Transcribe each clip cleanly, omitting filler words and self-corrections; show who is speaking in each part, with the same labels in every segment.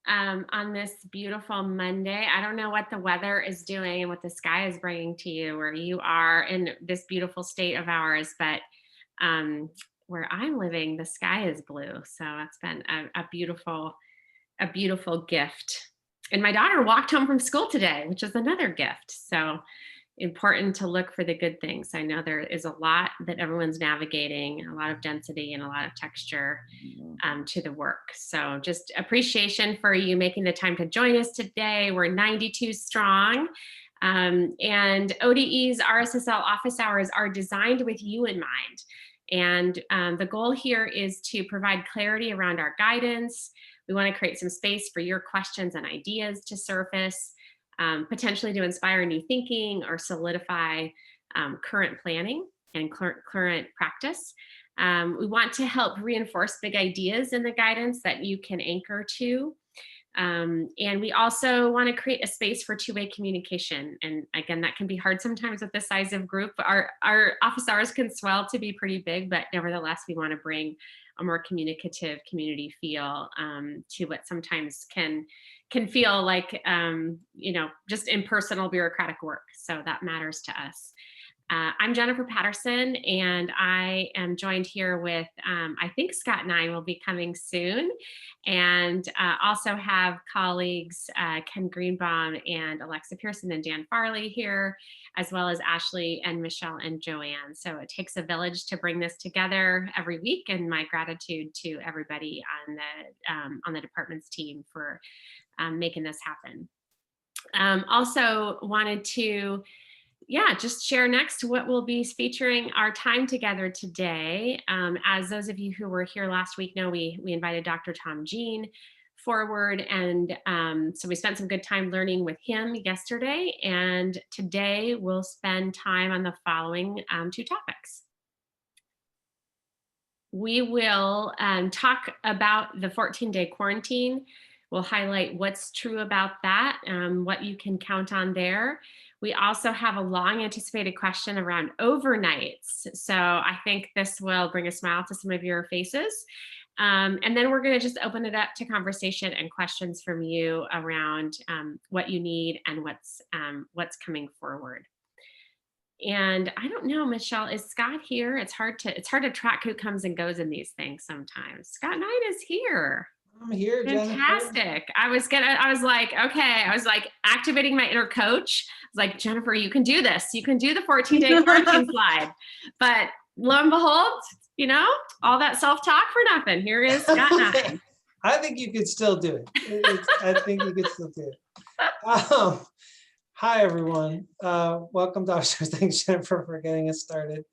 Speaker 1: on this beautiful Monday. I don't know what the weather is doing and what the sky is bringing to you where you are in this beautiful state of ours, but um, where I'm living, the sky is blue. So it's been a beautiful gift. And my daughter walked home from school today, which is another gift. So important to look for the good things. I know there is a lot that everyone's navigating, a lot of density and a lot of texture to the work. So just appreciation for you making the time to join us today. We're 92 strong. And ODE's RSSL office hours are designed with you in mind. And the goal here is to provide clarity around our guidance. We want to create some space for your questions and ideas to surface, potentially to inspire new thinking or solidify current planning and current practice. We want to help reinforce big ideas in the guidance that you can anchor to. And we also want to create a space for two-way communication. And again, that can be hard sometimes with the size of group. Our office hours can swell to be pretty big, but nevertheless, we want to bring a more communicative community feel to what sometimes can feel like just impersonal bureaucratic work. So that matters to us. I'm Jennifer Patterson, and I am joined here with, I think Scott and I will be coming soon, and also have colleagues Ken Greenbaum and Alexa Pearson and Dan Farley here, as well as Ashley and Michelle and Joanne. So it takes a village to bring this together every week, and my gratitude to everybody on the department's team for making this happen. Also wanted to just share next what we'll be featuring our time together today. As those of you who were here last week know, we invited Dr. Tom Jean forward, and so we spent some good time learning with him yesterday, and today we'll spend time on the following two topics. We will talk about the 14-day quarantine. We'll highlight what's true about that, what you can count on there. We also have a long anticipated question around overnights. So I think this will bring a smile to some of your faces. And then we're going to just open it up to conversation and questions from you around what you need and what's coming forward. And I don't know, Michelle, is Scott here? It's hard to track who comes and goes in these things sometimes. Scott Knight is here.
Speaker 2: I'm here, Jennifer.
Speaker 1: Fantastic. I was like, okay. I was like activating my inner coach. I was like, Jennifer, you can do this. You can do the 14-day quarantine slide. But lo and behold, all that self-talk for nothing. Here is Scott Knight.
Speaker 2: I think you could still do it. I think you could still do it. Hi, everyone. Welcome to our show. Thanks, Jennifer, for getting us started.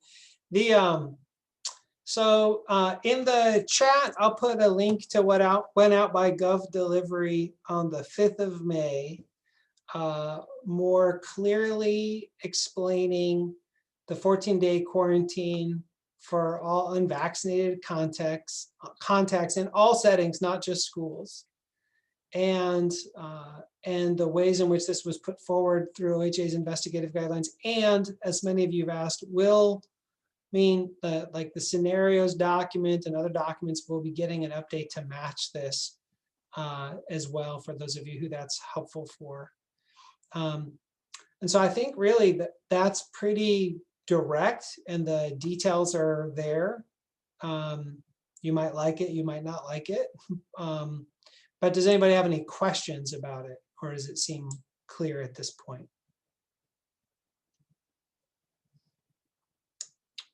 Speaker 2: So in the chat, I'll put a link to what went out by Gov Delivery on the 5th of May, more clearly explaining the 14-day quarantine for all unvaccinated contacts in all settings, not just schools, and the ways in which this was put forward through OHA's investigative guidelines, and as many of you have asked, will mean that like the scenarios document and other documents will be getting an update to match this as well, for those of you who that's helpful for. And so I think really that's pretty direct, and the details are there. You might like it, you might not like it. But does anybody have any questions about it, or does it seem clear at this point?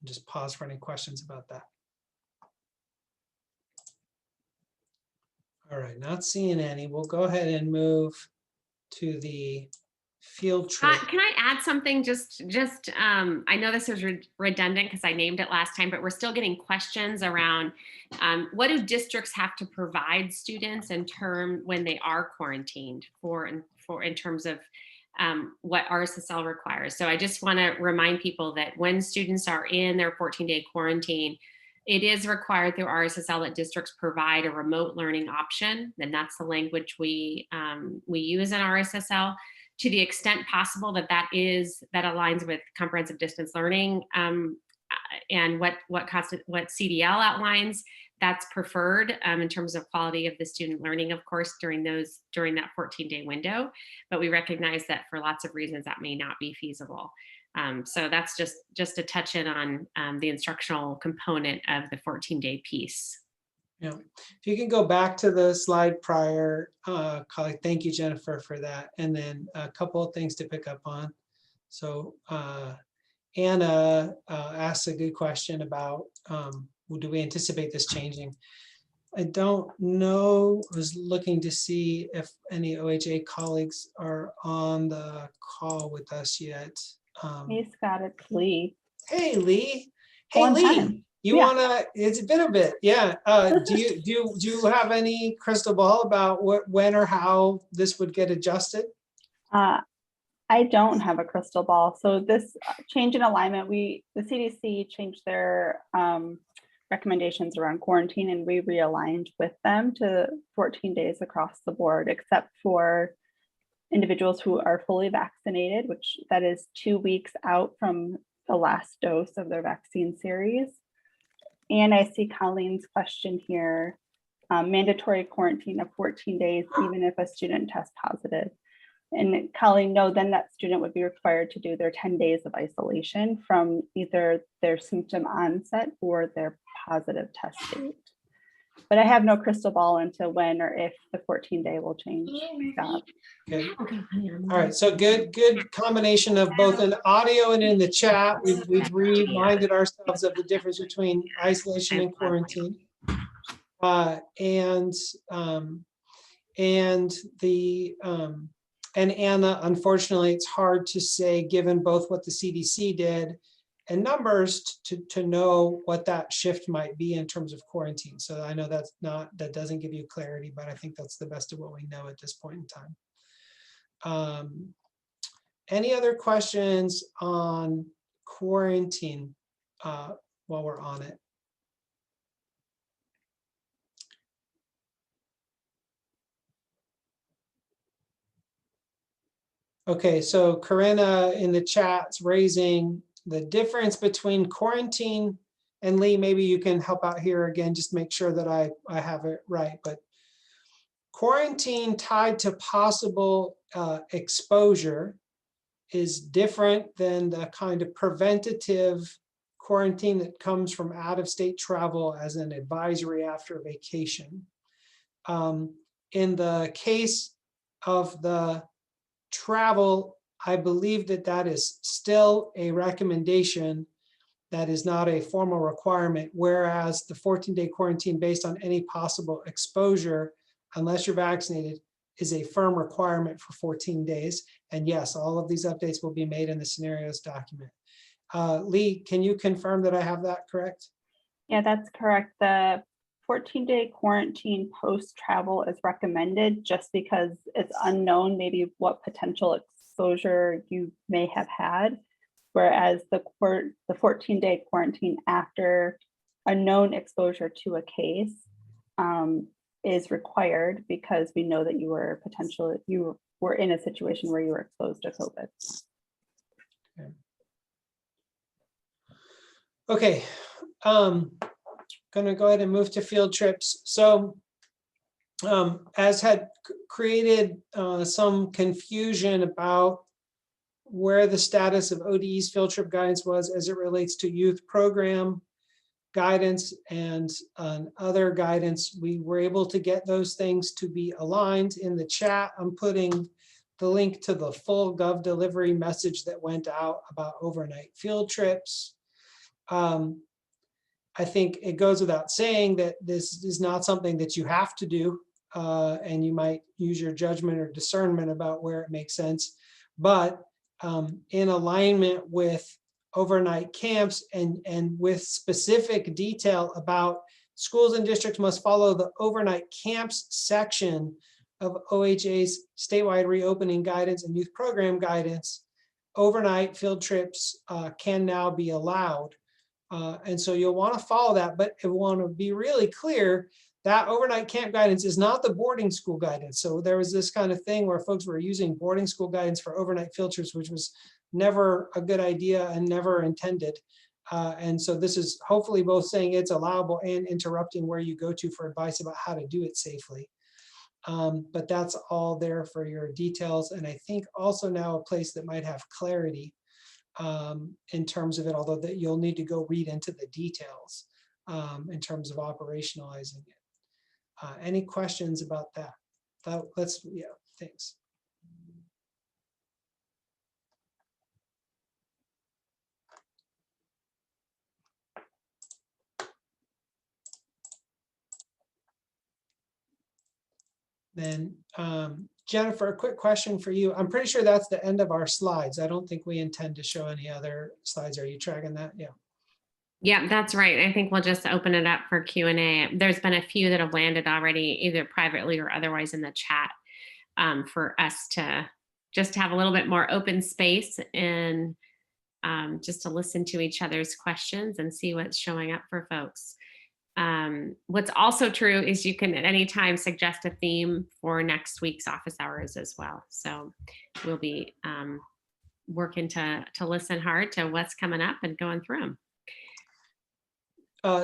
Speaker 2: Just pause for any questions about that. All right, not seeing any. We'll go ahead and move to the field trip.
Speaker 1: Can I add something? I know this is redundant because I named it last time, but we're still getting questions around what do districts have to provide students when they are quarantined in terms of what RSSL requires. So I just want to remind people that when students are in their 14-day quarantine, it is required through RSSL that districts provide a remote learning option, and that's the language we use in RSSL. To the extent possible that aligns with comprehensive distance learning and what CDL outlines, that's preferred in terms of quality of the student learning, of course, during that 14-day window. But we recognize that for lots of reasons that may not be feasible. So that's just a touch in on the instructional component of the 14-day piece.
Speaker 2: Yeah, if you can go back to the slide prior, colleague, thank you, Jennifer, for that. And then a couple of things to pick up on. So Anna asked a good question about, do we anticipate this changing? I don't know. I was looking to see if any OHA colleagues are on the call with us yet.
Speaker 3: Hey, Scott, it's Lee.
Speaker 2: Hey, Lee. Hey,
Speaker 3: Long
Speaker 2: Lee.
Speaker 3: time.
Speaker 2: You
Speaker 3: Yeah.
Speaker 2: wanna? It's been a bit, yeah. Do you have any crystal ball about when or how this would get adjusted?
Speaker 3: I don't have a crystal ball. So this change in alignment, the CDC changed their recommendations around quarantine, and we realigned with them to 14 days across the board, except for individuals who are fully vaccinated, which that is 2 weeks out from the last dose of their vaccine series. And I see Colleen's question here, mandatory quarantine of 14 days, even if a student tests positive. And Colleen, no, then that student would be required to do their 10 days of isolation from either their symptom onset or their positive test date. But I have no crystal ball into when or if the 14-day will change. Scott.
Speaker 2: Okay. All right. So good combination of both in audio and in the chat. We've reminded ourselves of the difference between isolation and quarantine. And Anna, unfortunately, it's hard to say, given both what the CDC did and numbers, to know what that shift might be in terms of quarantine. So I know that doesn't give you clarity, but I think that's the best of what we know at this point in time. Any other questions on quarantine while we're on it? Okay, so Corinna in the chat's raising the difference between quarantine, and Lee, maybe you can help out here again, just make sure that I have it right. But quarantine tied to possible exposure is different than the kind of preventative quarantine that comes from out-of-state travel as an advisory after vacation. In the case of the travel, I believe that is still a recommendation. That is not a formal requirement, whereas the 14-day quarantine based on any possible exposure, unless you're vaccinated, is a firm requirement for 14 days. And yes, all of these updates will be made in the scenarios document. Lee, can you confirm that I have that correct?
Speaker 3: Yeah, that's correct. The 14-day quarantine post-travel is recommended just because it's unknown maybe what potential exposure you may have had, whereas the 14-day quarantine after a known exposure to a case is required because we know that you were in a situation where you were exposed to COVID.
Speaker 2: Okay. Going to go ahead and move to field trips. So as had created some confusion about where the status of ODE's field trip guidance was as it relates to youth program guidance and other guidance, we were able to get those things to be aligned. In the chat, I'm putting the link to the full Gov delivery message that went out about overnight field trips. I think it goes without saying that this is not something that you have to do, and you might use your judgment or discernment about where it makes sense. But in alignment with overnight camps and with specific detail about schools and districts must follow the overnight camps section of OHA's statewide reopening guidance and youth program guidance, overnight field trips can now be allowed. And so you'll want to follow that, but I want to be really clear that overnight camp guidance is not the boarding school guidance. So there was this kind of thing where folks were using boarding school guidance for overnight field trips, which was never a good idea and never intended. And so this is hopefully both saying it's allowable and interrupting where you go to for advice about how to do it safely. But that's all there for your details. And I think also now a place that might have clarity in terms of it, although that you'll need to go read into the details in terms of operationalizing it. Any questions about that? Yeah, thanks. Then Jennifer, a quick question for you. I'm pretty sure that's the end of our slides. I don't think we intend to show any other slides. Are you tracking that? Yeah.
Speaker 1: Yeah, that's right. I think we'll just open it up for Q&A. There's been a few that have landed already, either privately or otherwise in the chat, for us to just have a little bit more open space and just to listen to each other's questions and see what's showing up for folks. What's also true is you can at any time suggest a theme for next week's office hours as well. So we'll be working to listen hard to what's coming up and going through them.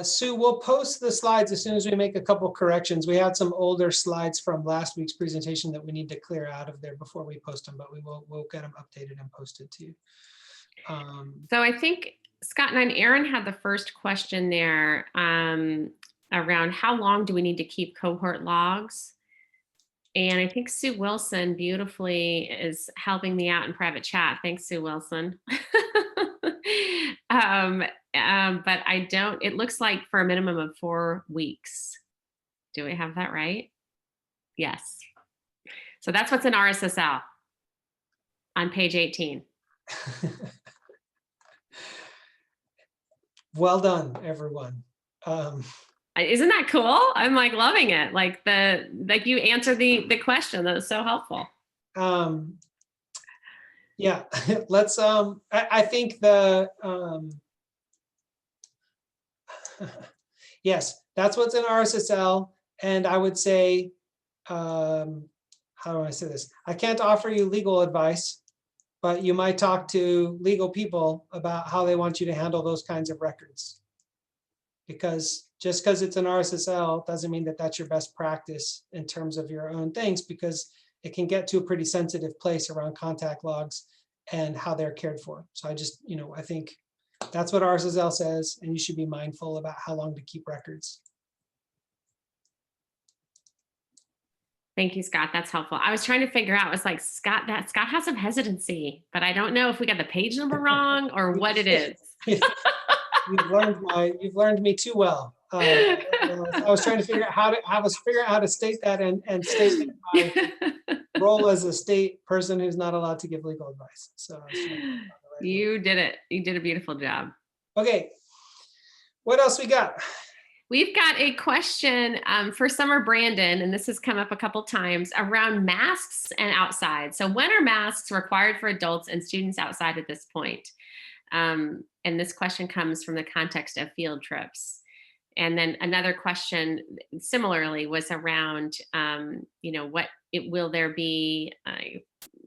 Speaker 2: Sue, we'll post the slides as soon as we make a couple corrections. We had some older slides from last week's presentation that we need to clear out of there before we post them, but we'll get them updated and posted to you.
Speaker 1: So I think Scott and Aaron had the first question there around how long do we need to keep cohort logs? And I think Sue Wilson beautifully is helping me out in private chat. Thanks, Sue Wilson. But I don't, it looks like for a minimum of 4 weeks. Do we have that right? Yes. So that's what's in RSSL on page 18.
Speaker 2: Well done, everyone.
Speaker 1: Isn't that cool? I'm like loving it. Like you answered the question. That was so helpful.
Speaker 2: Yeah, let's I think yes, that's what's in RSSL. And I would say, how do I say this? I can't offer you legal advice, but you might talk to legal people about how they want you to handle those kinds of records. Because just because it's an RSSL doesn't mean that that's your best practice in terms of your own things, because it can get to a pretty sensitive place around contact logs and how they're cared for. So I just, I think that's what RSSL says, and you should be mindful about how long to keep records.
Speaker 1: Thank you, Scott. That's helpful. I was trying to figure out, it's like, Scott has some hesitancy, but I don't know if we got the page number wrong or what it is.
Speaker 2: You've learned me too well. I was trying to figure out how to state that and state my role as a state person who's not allowed to give legal advice. So
Speaker 1: you did it. You did a beautiful job.
Speaker 2: Okay. What else we got?
Speaker 1: We've got a question for Summer Brandon, and this has come up a couple times, around masks and outside. So when are masks required for adults and students outside at this point? And this question comes from the context of field trips. And then another question similarly was around, will there be, I'm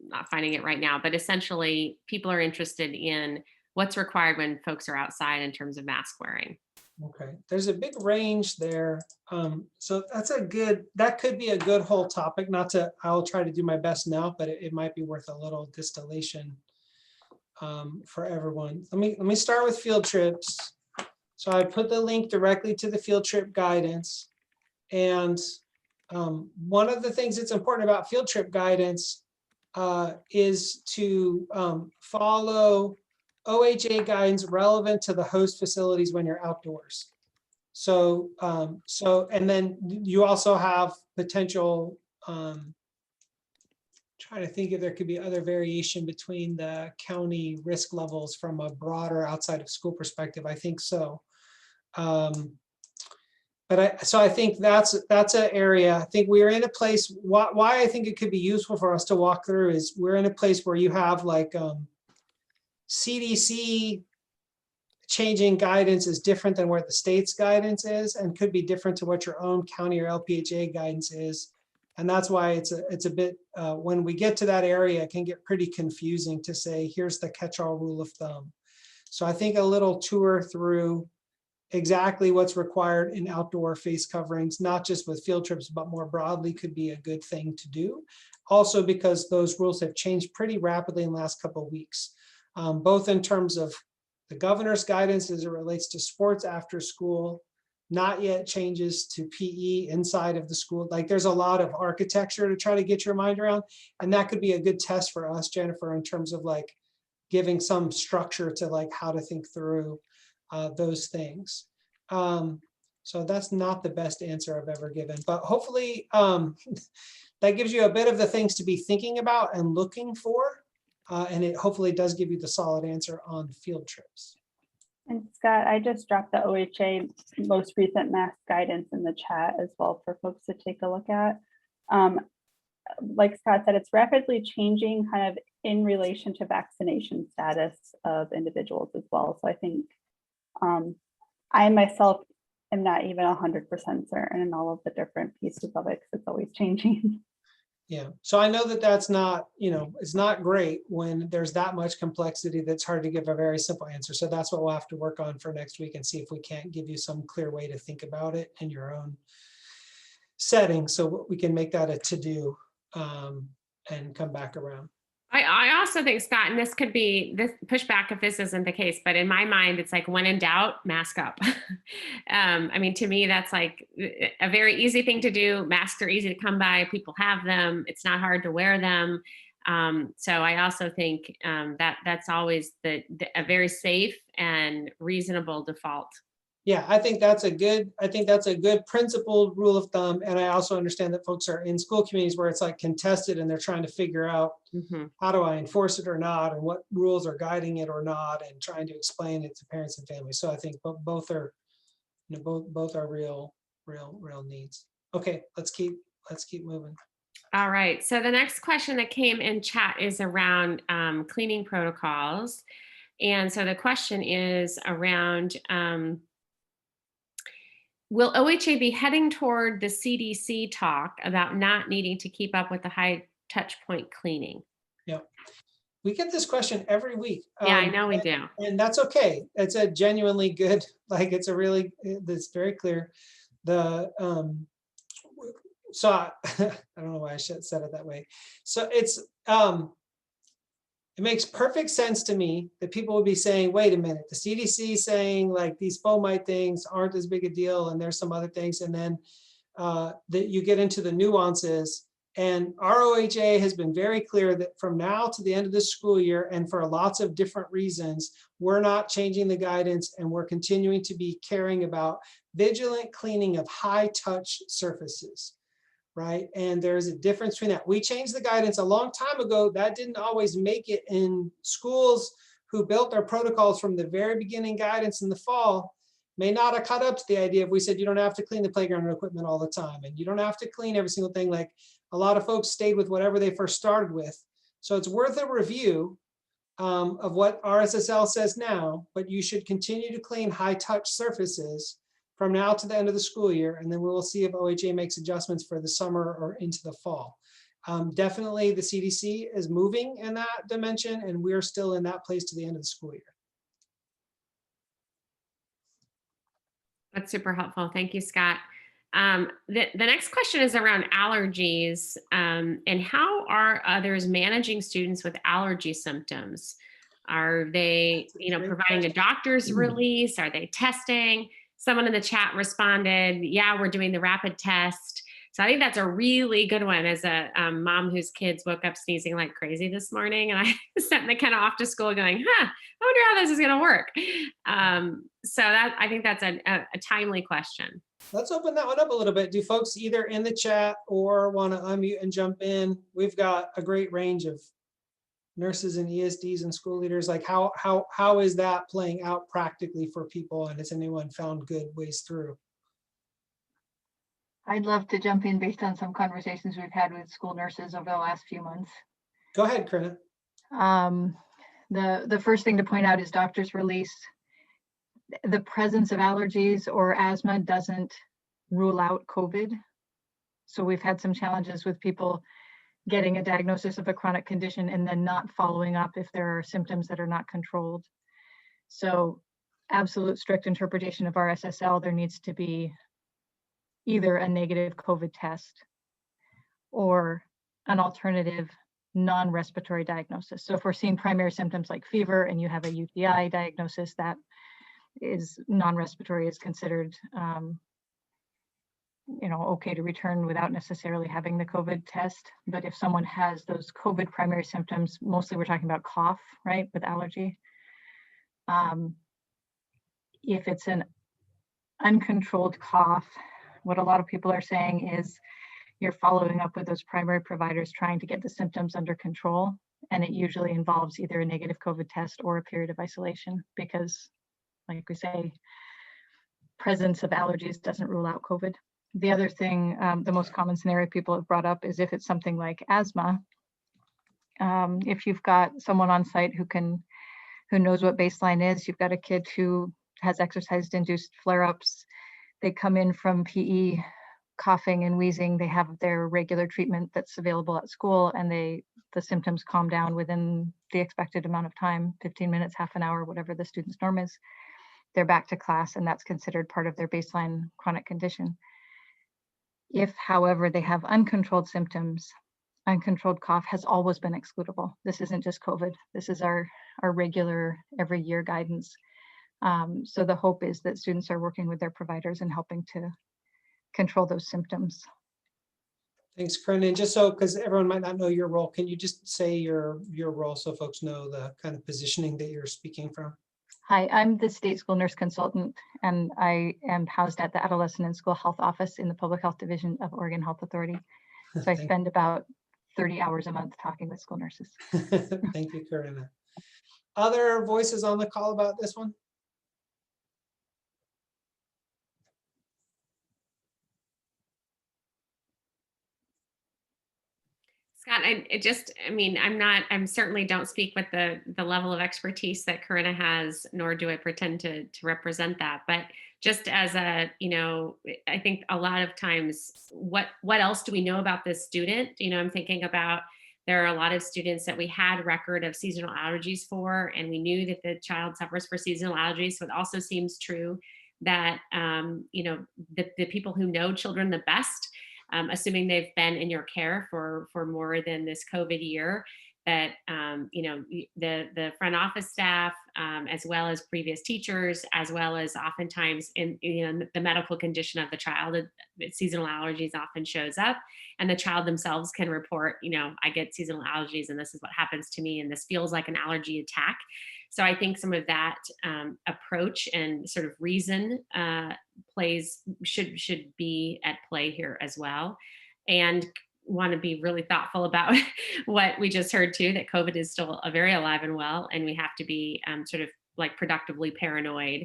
Speaker 1: not finding it right now, but essentially people are interested in what's required when folks are outside in terms of mask wearing.
Speaker 2: Okay, there's a big range there. So that could be a good whole topic. I'll try to do my best now, but it might be worth a little distillation for everyone. Let me start with field trips. So I put the link directly to the field trip guidance. And one of the things that's important about field trip guidance is to follow OHA guidance relevant to the host facilities when you're outdoors. So, and then you also have potential, trying to think if there could be other variation between the county risk levels from a broader outside of school perspective. I think so. So I think that's an area. I think we're in a place, why I think it could be useful for us to walk through is we're in a place where you have like CDC changing guidance is different than where the state's guidance is, and could be different to what your own county or LPHA guidance is. And that's why it's a bit, when we get to that area, it can get pretty confusing to say, here's the catch-all rule of thumb. So I think a little tour through exactly what's required in outdoor face coverings, not just with field trips, but more broadly, could be a good thing to do. Also, because those rules have changed pretty rapidly in the last couple of weeks, both in terms of the governor's guidance as it relates to sports after school, not yet changes to PE inside of the school. Like there's a lot of architecture to try to get your mind around. And that could be a good test for us, Jennifer, in terms of like giving some structure to like how to think through those things. So that's not the best answer I've ever given, but hopefully that gives you a bit of the things to be thinking about and looking for. And it hopefully does give you the solid answer on field trips.
Speaker 3: And Scott, I just dropped the OHA most recent mask guidance in the chat as well for folks to take a look at. Like Scott said, it's rapidly changing kind of in relation to vaccination status of individuals as well. So I think I myself am not even 100% certain in all of the different pieces of it because it's always changing.
Speaker 2: Yeah, so I know that that's not, it's not great when there's that much complexity that's hard to give a very simple answer. So that's what we'll have to work on for next week and see if we can't give you some clear way to think about it in your own setting so we can make that a to-do and come back around.
Speaker 1: I also think, Scott, and this could be this pushback if this isn't the case, but in my mind, it's like when in doubt, mask up. I mean, to me, that's like a very easy thing to do. Masks are easy to come by. People have them. It's not hard to wear them. So I also think that that's always a very safe and reasonable default.
Speaker 2: Yeah, I think that's a good principled rule of thumb. And I also understand that folks are in school communities where it's like contested and they're trying to figure out how do I enforce it or not, and what rules are guiding it or not, and trying to explain it to parents and families. So I think both are, both are real needs. Okay, let's keep moving.
Speaker 1: All right. So the next question that came in chat is around cleaning protocols. And so the question is around, will OHA be heading toward the CDC talk about not needing to keep up with the high touch point cleaning?
Speaker 2: Yeah, we get this question every week.
Speaker 1: Yeah, I know we do.
Speaker 2: And that's okay. It's a genuinely good, like it's it's very clear. So I don't know why I said it that way. So it makes perfect sense to me that people would be saying, wait a minute, the CDC saying like these fomite things aren't as big a deal and there's some other things. And then that you get into the nuances, and ROHA has been very clear that from now to the end of the school year, and for lots of different reasons, we're not changing the guidance and we're continuing to be caring about vigilant cleaning of high touch surfaces. Right. And there's a difference between that. We changed the guidance a long time ago. That didn't always make it in schools who built their protocols from the very beginning. Guidance in the fall may not have caught up to the idea if we said you don't have to clean the playground equipment all the time and you don't have to clean every single thing. Like a lot of folks stayed with whatever they first started with. So it's worth a review of what RSSL says now, but you should continue to clean high touch surfaces from now to the end of the school year, and then we will see if OHA makes adjustments for the summer or into the fall. Definitely the CDC is moving in that dimension, and we are still in that place to the end of the school year.
Speaker 1: That's super helpful. Thank you, Scott. The next question is around allergies and how are others managing students with allergy symptoms? Are they, providing a doctor's release? Are they testing? Someone in the chat responded, yeah, we're doing the rapid test. So I think that's a really good one as a mom whose kids woke up sneezing like crazy this morning. And I sent them kind of off to school going, I wonder how this is going to work. So I think that's a timely question.
Speaker 2: Let's open that one up a little bit. Do folks either in the chat or want to unmute and jump in? We've got a great range of nurses and ESDs and school leaders. Like how is that playing out practically for people? And has anyone found good ways through?
Speaker 4: I'd love to jump in based on some conversations we've had with school nurses over the last few months.
Speaker 2: Go ahead, Krina.
Speaker 4: The first thing to point out is doctor's release. The presence of allergies or asthma doesn't rule out COVID. So we've had some challenges with people getting a diagnosis of a chronic condition and then not following up if there are symptoms that are not controlled. So absolute strict interpretation of our SSL, there needs to be either a negative COVID test or an alternative non-respiratory diagnosis. So if we're seeing primary symptoms like fever and you have a UTI diagnosis, that is non-respiratory, is considered okay to return without necessarily having the COVID test. But if someone has those COVID primary symptoms, mostly we're talking about cough, right, with allergy. If it's an uncontrolled cough, what a lot of people are saying is you're following up with those primary providers trying to get the symptoms under control. And it usually involves either a negative COVID test or a period of isolation because, like we say, presence of allergies doesn't rule out COVID. The other thing, the most common scenario people have brought up is if it's something like asthma. If you've got someone on site who knows what baseline is, you've got a kid who has exercise-induced flare-ups, they come in from PE coughing and wheezing, they have their regular treatment that's available at school, and the symptoms calm down within the expected amount of time, 15 minutes, half an hour, whatever the student's norm is, they're back to class, and that's considered part of their baseline chronic condition. If, however, they have uncontrolled symptoms, uncontrolled cough has always been excludable. This isn't just COVID. This is our regular every year guidance. So the hope is that students are working with their providers and helping to control those symptoms.
Speaker 2: Thanks, Corinne. And just so, because everyone might not know your role, can you just say your role so folks know the kind of positioning that you're speaking from?
Speaker 4: Hi, I'm the state school nurse consultant, and I am housed at the Adolescent and School Health Office in the Public Health Division of Oregon Health Authority. So I spend about 30 hours a month talking with school nurses.
Speaker 2: Thank you, Corinne. Other voices on the call about this one?
Speaker 1: Scott, I'm certainly don't speak with the level of expertise that Corinna has, nor do I pretend to represent that. But just as I think a lot of times, what else do we know about this student? I'm thinking about, there are a lot of students that we had record of seasonal allergies for, and we knew that the child suffers for seasonal allergies. So it also seems true that, the people who know children the best, assuming they've been in your care for more than this COVID year, that the front office staff, as well as previous teachers, as well as oftentimes in the medical condition of the child, seasonal allergies often shows up, and the child themselves can report, I get seasonal allergies and this is what happens to me, and this feels like an allergy attack. So I think some of that approach and sort of reason should be at play here as well. And want to be really thoughtful about what we just heard too, that COVID is still very alive and well, and we have to be sort of like productively paranoid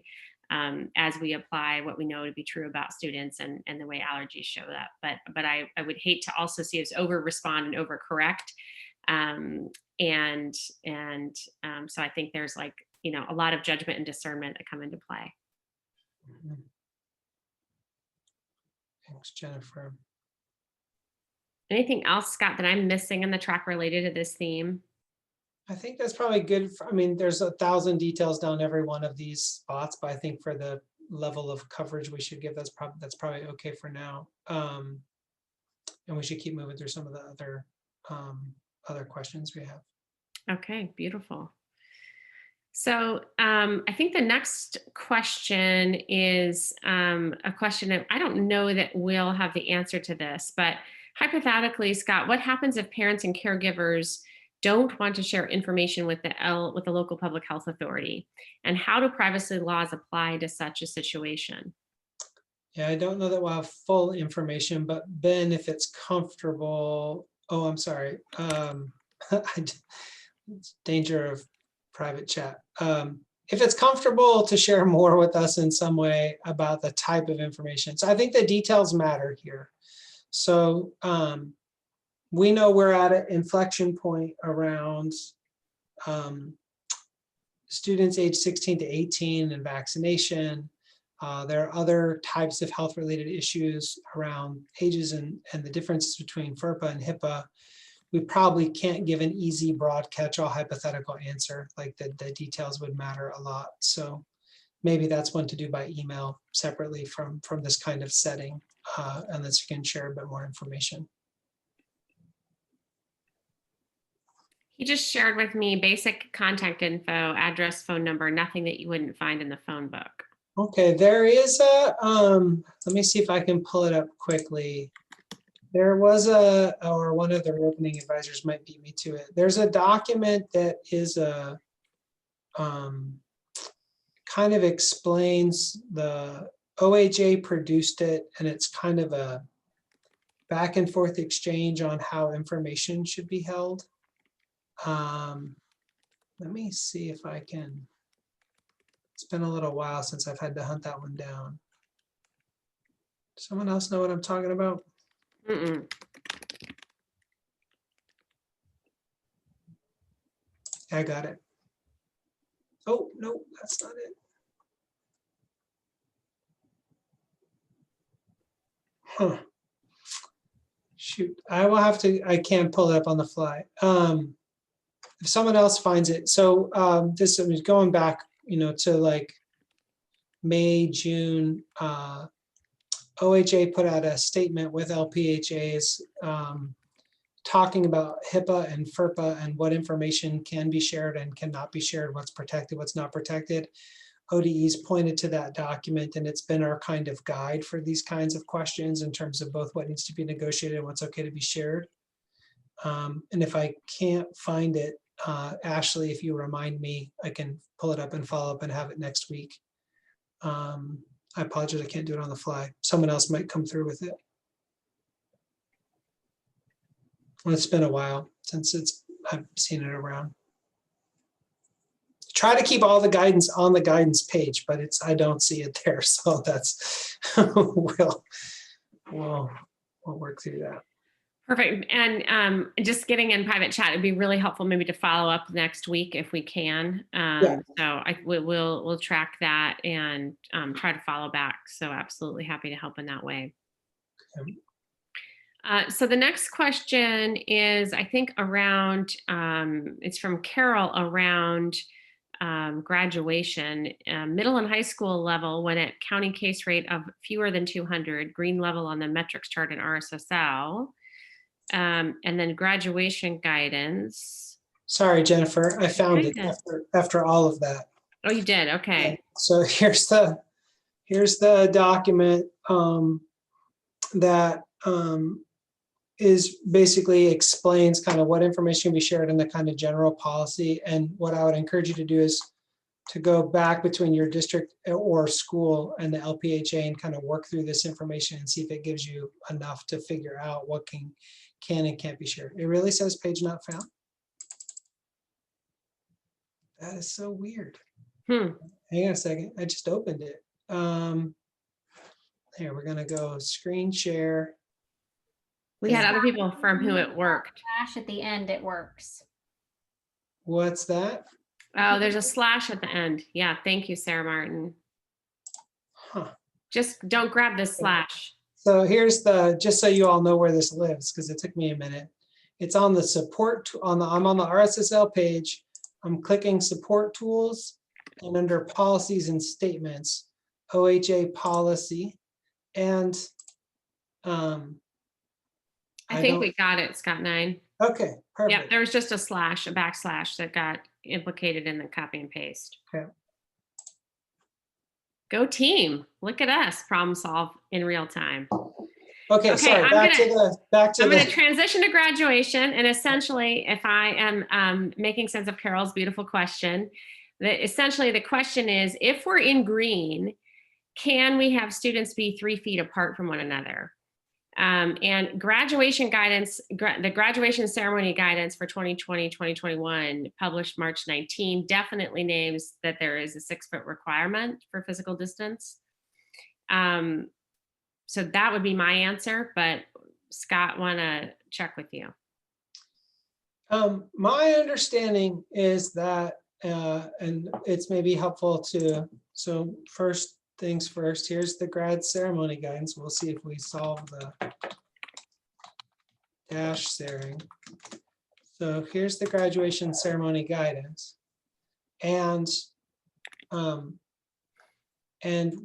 Speaker 1: as we apply what we know to be true about students and the way allergies show up. But I would hate to also see us over respond and overcorrect. So I think there's a lot of judgment and discernment that come into play.
Speaker 2: Thanks, Jennifer.
Speaker 1: Anything else, Scott, that I'm missing in the track related to this theme?
Speaker 2: I think that's probably good. There's 1,000 details down every one of these spots, but I think for the level of coverage we should give, that's probably okay for now. And we should keep moving through some of the other questions we have.
Speaker 1: Okay, beautiful. So I think the next question is a question that I don't know that we'll have the answer to this, but hypothetically, Scott, what happens if parents and caregivers don't want to share information with the local public health authority? And how do privacy laws apply to such a situation?
Speaker 2: Yeah, I don't know that we'll have full information, but Ben, if it's comfortable, I'm sorry. Danger of private chat. If it's comfortable to share more with us in some way about the type of information. So I think the details matter here. So we know we're at an inflection point around students age 16 to 18 and vaccination. There are other types of health related issues around ages and the differences between FERPA and HIPAA. we probably can't give an easy, broad catch-all hypothetical answer, like the details would matter a lot. So maybe that's one to do by email separately from this kind of setting, unless you can share a bit more information.
Speaker 1: He just shared with me basic contact info, address, phone number, nothing that you wouldn't find in the phone book.
Speaker 2: Okay, there is a, let me see if I can pull it up quickly. There was or one of the opening advisors might beat me to it. There's a document that is a, kind of explains the OHA produced it, and it's kind of a back and forth exchange on how information should be held. Let me see if I can. It's been a little while since I've had to hunt that one down. Someone else know what I'm talking about?
Speaker 1: Mm-mm.
Speaker 2: I got it. Oh, no, that's not it. Huh. Shoot, I will have to, I can't pull it up on the fly. If someone else finds it. So this is going back, to like May, June, OHA put out a statement with LPHAs talking about HIPAA and FERPA and what information can be shared and cannot be shared, what's protected, what's not protected. ODE's pointed to that document, and it's been our kind of guide for these kinds of questions in terms of both what needs to be negotiated and what's okay to be shared. And if I can't find it, Ashley, if you remind me, I can pull it up and follow up and have it next week. I apologize, I can't do it on the fly. Someone else might come through with it. Well, it's been a while since I've seen it around. Try to keep all the guidance on the guidance page, but I don't see it there. So that's, we'll work through that.
Speaker 1: Perfect. And just getting in private chat, it'd be really helpful maybe to follow up next week if we can. So we'll track that and try to follow back. So absolutely happy to help in that way. So the next question is, I think around, it's from Carol around graduation, middle and high school level, when at county case rate of fewer than 200, green level on the metrics chart in RSSL. And then graduation guidance.
Speaker 2: Sorry, Jennifer, I found it after all of that.
Speaker 1: Oh, you did? Okay.
Speaker 2: Yeah. So here's the document that is basically explains kind of what information we shared in the kind of general policy. And what I would encourage you to do is to go back between your district or school and the LPHA and kind of work through this information and see if it gives you enough to figure out what can and can't be shared. It really says page not found. That is so weird. Hang on a second. I just opened it. Here, we're gonna go screen share.
Speaker 1: We had other people from who it worked.
Speaker 5: Slash at the end, it works.
Speaker 2: What's that?
Speaker 1: Oh, there's a slash at the end. Yeah, thank you, Sarah Martin.
Speaker 2: Huh.
Speaker 1: Just don't grab this slash.
Speaker 2: So here's just so you all know where this lives, because it took me a minute. It's on the support, I'm on the RSSL page. I'm clicking support tools, and under policies and statements, OHA policy. And
Speaker 1: I think we got it, Scott 9.
Speaker 2: Okay, perfect.
Speaker 1: Yeah, there was just a slash, a backslash that got implicated in the copy and paste.
Speaker 2: Okay.
Speaker 1: Go team. Look at us problem solve in real time.
Speaker 2: Okay, sorry, back to
Speaker 1: I'm going to transition to graduation. And essentially, if I am making sense of Carol's beautiful question, essentially the question is, if we're in green, can we have students be 3 feet apart from one another? And graduation guidance, the graduation ceremony guidance for 2020-2021, published March 19, definitely names that there is a 6-foot requirement for physical distance. So that would be my answer, but Scott, want to check with you.
Speaker 2: My understanding is that, and it's maybe helpful to, so first things first, here's the grad ceremony guidance. We'll see if we solve the dash sharing. So here's the graduation ceremony guidance. And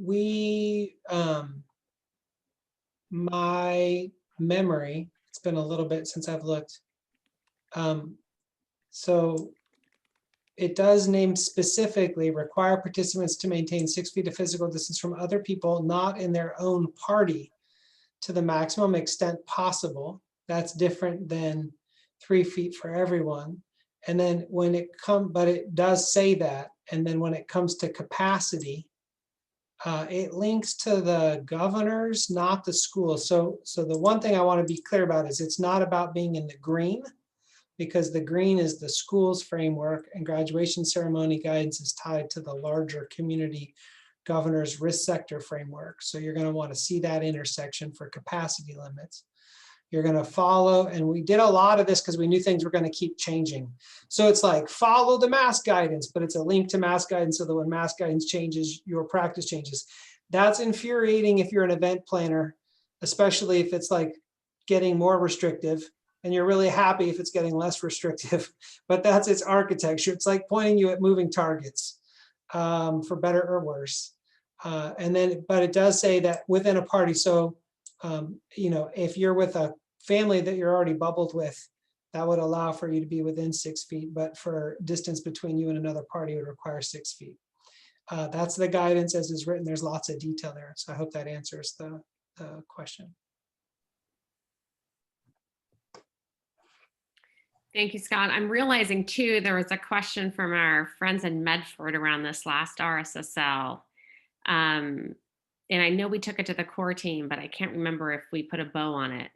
Speaker 2: we, my memory, it's been a little bit since I've looked. So it does name specifically require participants to maintain 6 feet of physical distance from other people not in their own party to the maximum extent possible. That's different than 3 feet for everyone. And then when it comes, but it does say that. And then when it comes to capacity, it links to the governors, not the schools. So the one thing I want to be clear about is it's not about being in the green, because the green is the school's framework and graduation ceremony guidance is tied to the larger community governor's risk sector framework. So you're going to want to see that intersection for capacity limits. You're going to follow, and we did a lot of this because we knew things were going to keep changing. So it's like follow the mask guidance, but it's a link to mask guidance so that when mask guidance changes, your practice changes. That's infuriating if you're an event planner, especially if it's like getting more restrictive, and you're really happy if it's getting less restrictive, but that's its architecture. It's like pointing you at moving targets, for better or worse. And then, but it does say that within a party. So, you know, if you're with a family that you're already bubbled with, that would allow for you to be within 6 feet, but for distance between you and another party would require 6 feet. That's the guidance as is written. There's lots of detail there. So I hope that answers the question.
Speaker 1: Thank you, Scott. I'm realizing too, there was a question from our friends in Medford around this last RSSL. And I know we took it to the core team, but I can't remember if we put a bow on it.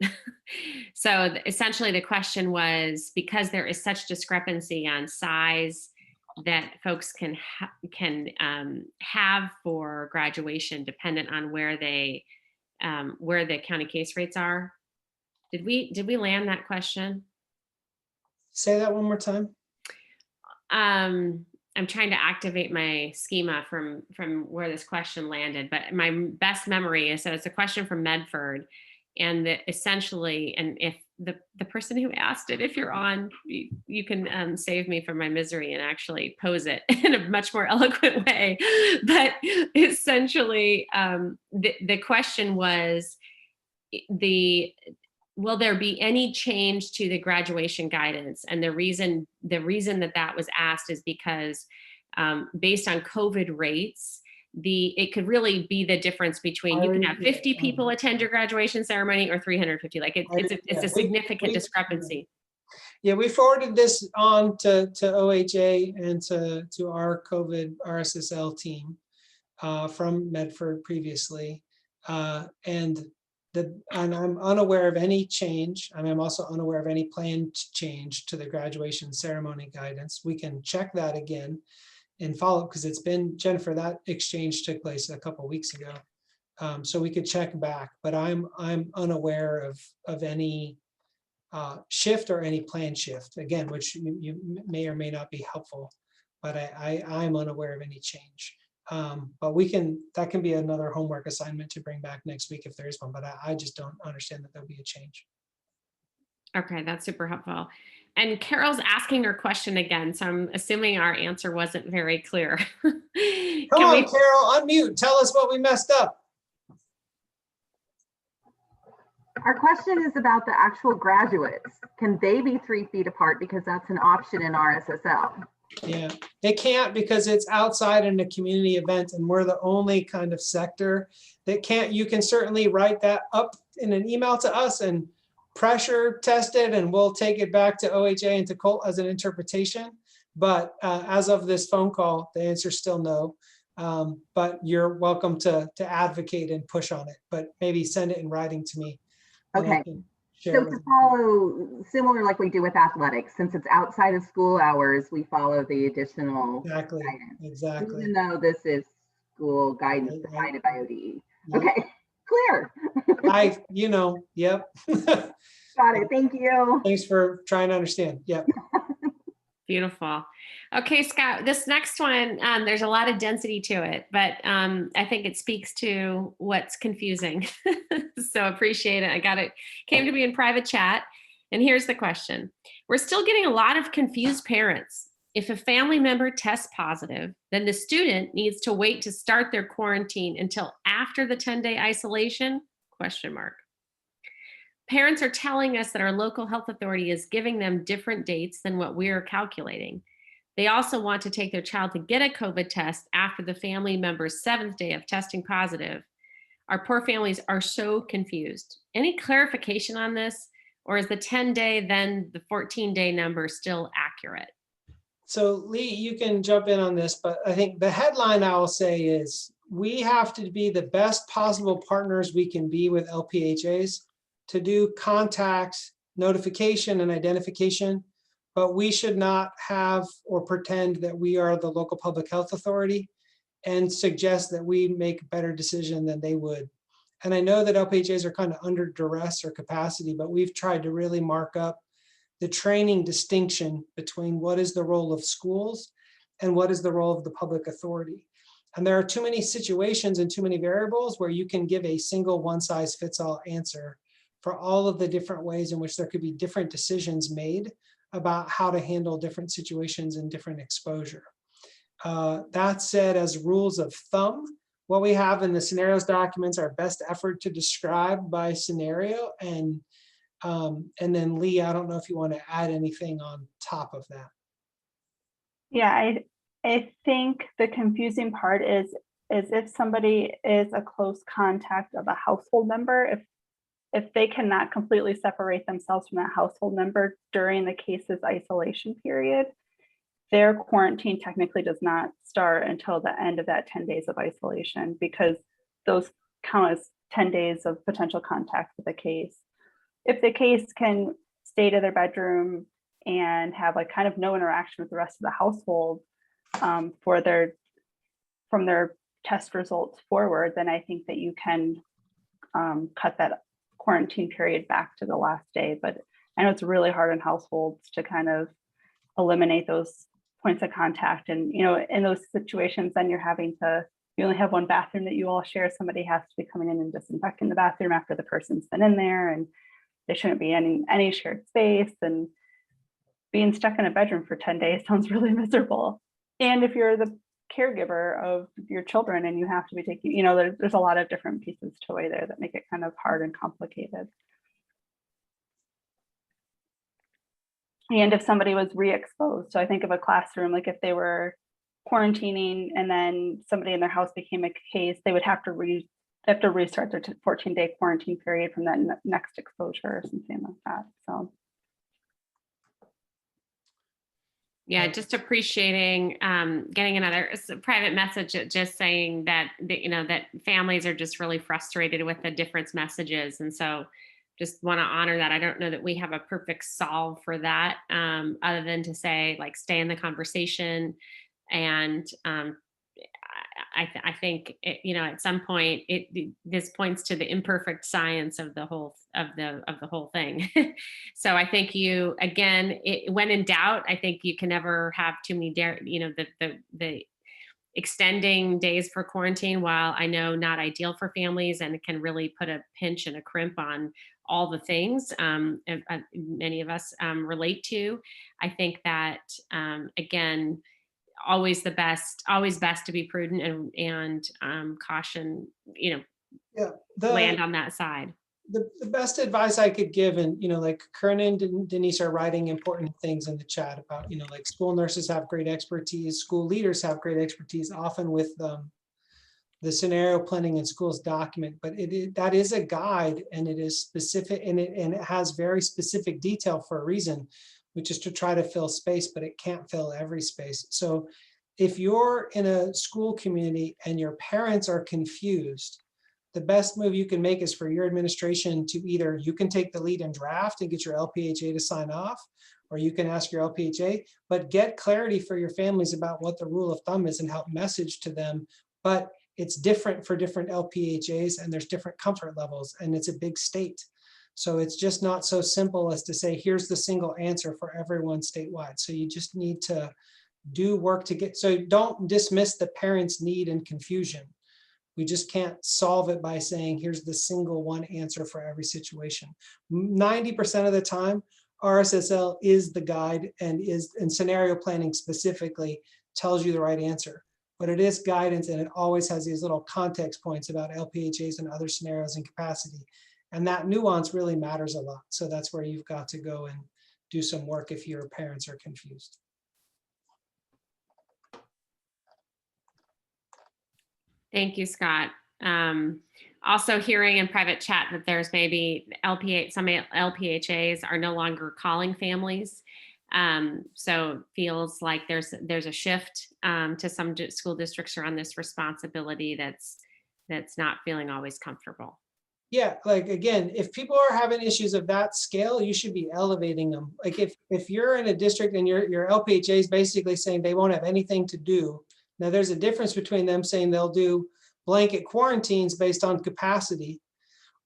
Speaker 1: So essentially the question was, because there is such discrepancy on size that folks can have for graduation dependent on where they, where the county case rates are. Did we land that question?
Speaker 2: Say that one more time.
Speaker 1: I'm trying to activate my schema from where this question landed, but my best memory is that it's a question from Medford, and that essentially, and if the person who asked it, if you're on, you can save me from my misery and actually pose it in a much more eloquent way. But essentially, the question was will there be any change to the graduation guidance? And the reason that was asked is because based on COVID rates, it could really be the difference between, you can have 50 people attend your graduation ceremony or 350. Like it's a significant discrepancy.
Speaker 2: Yeah, we forwarded this on to OHA and to our COVID RSSL team from Medford previously. And I'm unaware of any change. I mean, I'm also unaware of any planned change to the graduation ceremony guidance. We can check that again and follow up because it's been, Jennifer, that exchange took place a couple of weeks ago. So we could check back, but I'm unaware of any shift or any planned shift, again, which you may or may not be helpful, but I'm unaware of any change. But that can be another homework assignment to bring back next week if there is one, but I just don't understand that there'll be a change.
Speaker 1: Okay, that's super helpful. And Carol's asking her question again, so I'm assuming our answer wasn't very clear.
Speaker 2: Come on, Carol, unmute. Tell us what we messed up.
Speaker 6: Our question is about the actual graduates. Can they be 3 feet apart because that's an option in RSSL?
Speaker 2: Yeah, they can't because it's outside in a community event and we're the only kind of sector that can't. You can certainly write that up in an email to us and pressure test it, and we'll take it back to OHA and to Colt as an interpretation. But as of this phone call, the answer is still no. But you're welcome to advocate and push on it, but maybe send it in writing to me.
Speaker 6: Okay. So to follow, similar like we do with athletics, since it's outside of school hours, we follow the additional
Speaker 2: Exactly.
Speaker 6: guidance.
Speaker 2: Exactly.
Speaker 6: Even though this is school guidance provided by ODE.
Speaker 2: Yeah.
Speaker 6: Okay, clear.
Speaker 2: Yep.
Speaker 6: Got it, thank you.
Speaker 2: Thanks for trying to understand. Yep.
Speaker 1: Beautiful. Okay, Scott, this next one, there's a lot of density to it, but I think it speaks to what's confusing. So appreciate it. Came to me in private chat. And here's the question. We're still getting a lot of confused parents. If a family member tests positive, then the student needs to wait to start their quarantine until after the 10-day isolation? Question mark. Parents are telling us that our local health authority is giving them different dates than what we are calculating. They also want to take their child to get a COVID test after the family member's 7th day of testing positive. Our poor families are so confused. Any clarification on this? Or is the 10-day, then the 14-day number still accurate?
Speaker 2: So Lee, you can jump in on this, but I think the headline I will say is we have to be the best possible partners we can be with LPHAs to do contacts, notification, and identification, but we should not have or pretend that we are the local public health authority and suggest that we make a better decision than they would. And I know that LPHAs are kind of under duress or capacity, but we've tried to really mark up the training distinction between what is the role of schools and what is the role of the public authority. And there are too many situations and too many variables where you can give a single one-size-fits-all answer for all of the different ways in which there could be different decisions made about how to handle different situations and different exposure. That said, as rules of thumb, what we have in the scenarios documents are best effort to describe by scenario. And then Lee, I don't know if you want to add anything on top of that.
Speaker 3: Yeah, I think the confusing part is if somebody is a close contact of a household member, if they cannot completely separate themselves from that household member during the case's isolation period, their quarantine technically does not start until the end of that 10 days of isolation, because those count as 10 days of potential contact with the case. If the case can stay to their bedroom and have like kind of no interaction with the rest of the household from their test results forward, then I think that you can cut that quarantine period back to the last day. But I know it's really hard in households to kind of eliminate those points of contact. And, you know, in those situations, then you only have one bathroom that you all share. Somebody has to be coming in and disinfecting the bathroom after the person's been in there, and there shouldn't be any shared space. And being stuck in a bedroom for 10 days sounds really miserable. And if you're the caregiver of your children and you have to be taking, you know, there's a lot of different pieces to weigh there that make it kind of hard and complicated. And if somebody was re-exposed, so I think of a classroom, like if they were quarantining and then somebody in their house became a case, they would have to restart their 14-day quarantine period from that next exposure or something like that. So.
Speaker 1: Yeah, just appreciating getting another private message just saying that, you know, that families are just really frustrated with the different messages. And so just want to honor that. I don't know that we have a perfect solve for that, other than to say, like, stay in the conversation. And I think you know, at some point this points to the imperfect science of the whole thing. So I think you, again, when in doubt, I think you can never have too many you know, the extending days for quarantine, while I know not ideal for families and it can really put a pinch and a crimp on all the things many of us relate to. I think that again, always best to be prudent and caution, you know, land on that side.
Speaker 2: The best advice I could give, and, you know, like Kern and Denise are writing important things in the chat about, you know, like school nurses have great expertise, school leaders have great expertise, often with the scenario planning in schools document, but that is a guide, and it is specific, and it has very specific detail for a reason, which is to try to fill space, but it can't fill every space. So if you're in a school community and your parents are confused, the best move you can make is for your administration to either, you can take the lead and draft and get your LPHA to sign off, or you can ask your LPHA, but get clarity for your families about what the rule of thumb is and help message to them. But it's different for different LPHAs, and there's different comfort levels, and it's a big state. So it's just not so simple as to say, here's the single answer for everyone statewide. So you just need to do work to get, so don't dismiss the parents' need and confusion. We just can't solve it by saying, here's the single one answer for every situation. 90% of the time, RSSL is the guide and scenario planning specifically tells you the right answer. But it is guidance, and it always has these little context points about LPHAs and other scenarios and capacity. And that nuance really matters a lot. So that's where you've got to go and do some work if your parents are confused.
Speaker 1: Thank you, Scott. Also hearing in private chat that there's maybe some LPHAs are no longer calling families. So feels like there's a shift to some school districts around this responsibility that's not feeling always comfortable.
Speaker 2: Yeah, like again, if people are having issues of that scale, you should be elevating them. Like if you're in a district and your LPHA is basically saying they won't have anything to do. Now there's a difference between them saying they'll do blanket quarantines based on capacity,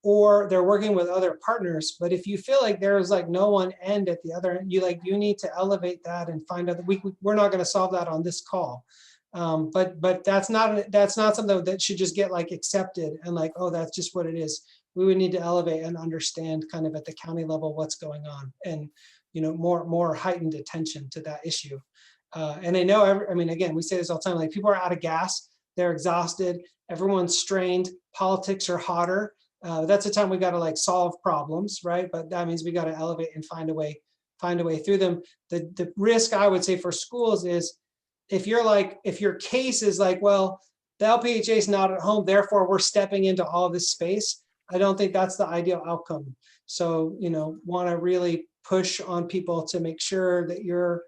Speaker 2: or they're working with other partners. But if you feel like there's like no one end at the other end, you need to elevate that and find out that we're not going to solve that on this call. But that's not something that should just get like accepted and like, oh, that's just what it is. We would need to elevate and understand kind of at the county level what's going on, and more heightened attention to that issue. And I know, I mean, again, we say this all the time, like people are out of gas, they're exhausted, everyone's strained, politics are hotter. That's the time we got to like solve problems, right? But that means we got to elevate and find a way through them. The risk I would say for schools is if your case is like, well, the LPHA is not at home, therefore we're stepping into all this space. I don't think that's the ideal outcome. So, want to really push on people to make sure that you're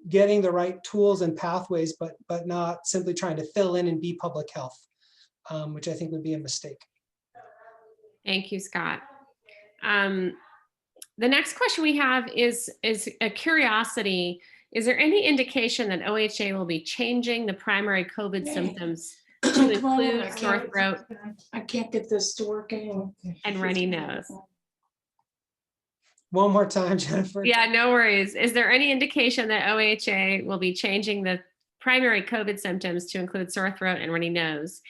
Speaker 2: getting the right tools and pathways, but not simply trying to fill in and be public health, which I think would be a mistake.
Speaker 1: Thank you, Scott. The next question we have is a curiosity. Is there any indication that OHA will be changing the primary COVID symptoms to include sore throat
Speaker 7: I can't get this to work anymore.
Speaker 1: and runny nose?
Speaker 2: One more time, Jennifer.
Speaker 1: Yeah, no worries. Is there any indication that OHA will be changing the primary COVID symptoms to include sore throat and runny nose?